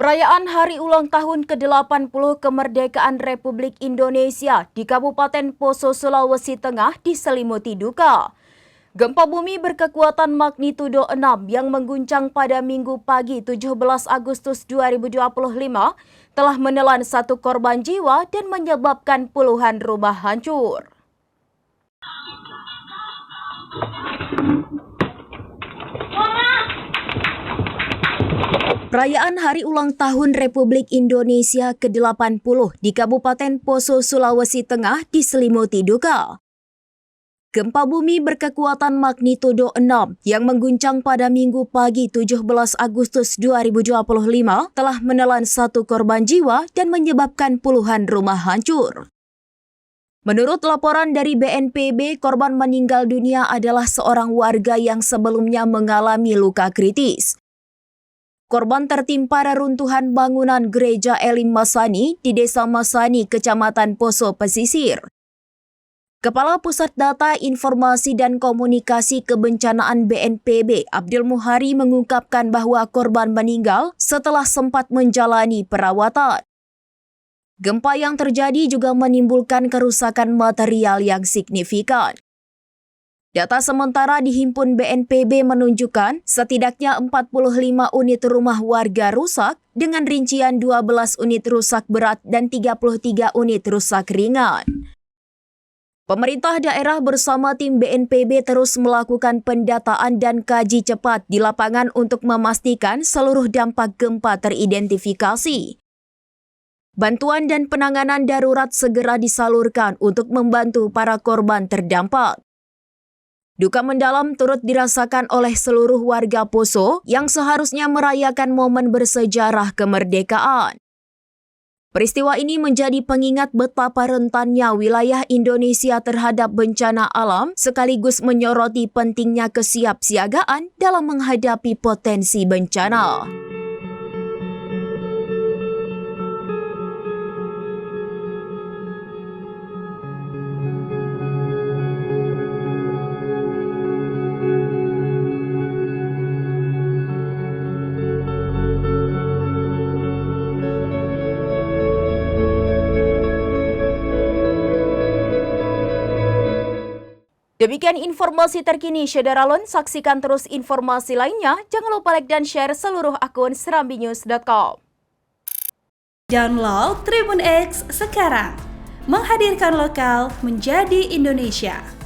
Perayaan Hari Ulang Tahun ke-80 Kemerdekaan Republik Indonesia di Kabupaten Poso, Sulawesi Tengah diselimuti duka. Gempa bumi berkekuatan magnitudo 6 yang mengguncang pada Minggu pagi 17 Agustus 2025 telah menelan 1 korban jiwa dan menyebabkan puluhan rumah hancur. Perayaan Hari Ulang Tahun Republik Indonesia ke-80 di Kabupaten Poso, Sulawesi Tengah diselimuti duka. Gempa bumi berkekuatan magnitudo 6 yang mengguncang pada Minggu pagi 17 Agustus 2025 telah menelan 1 korban jiwa dan menyebabkan puluhan rumah hancur. Menurut laporan dari BNPB, korban meninggal dunia adalah seorang warga yang sebelumnya mengalami luka kritis. Korban tertimpa reruntuhan bangunan Gereja Elim Masani di Desa Masani, Kecamatan Poso Pesisir. Kepala Pusat Data Informasi dan Komunikasi Kebencanaan BNPB, Abdul Muhari mengungkapkan bahwa korban meninggal setelah sempat menjalani perawatan. Gempa yang terjadi juga menimbulkan kerusakan material yang signifikan. Data sementara dihimpun BNPB menunjukkan setidaknya 45 unit rumah warga rusak dengan rincian 12 unit rusak berat dan 33 unit rusak ringan. Pemerintah daerah bersama tim BNPB terus melakukan pendataan dan kaji cepat di lapangan untuk memastikan seluruh dampak gempa teridentifikasi. Bantuan dan penanganan darurat segera disalurkan untuk membantu para korban terdampak. Duka mendalam turut dirasakan oleh seluruh warga Poso yang seharusnya merayakan momen bersejarah kemerdekaan. Peristiwa ini menjadi pengingat betapa rentannya wilayah Indonesia terhadap bencana alam sekaligus menyoroti pentingnya kesiapsiagaan dalam menghadapi potensi bencana. Demikian informasi terkini Syederalun, saksikan terus informasi lainnya. Jangan lupa like dan share seluruh akun serambinews.com. Download Tribun X sekarang, menghadirkan lokal menjadi Indonesia.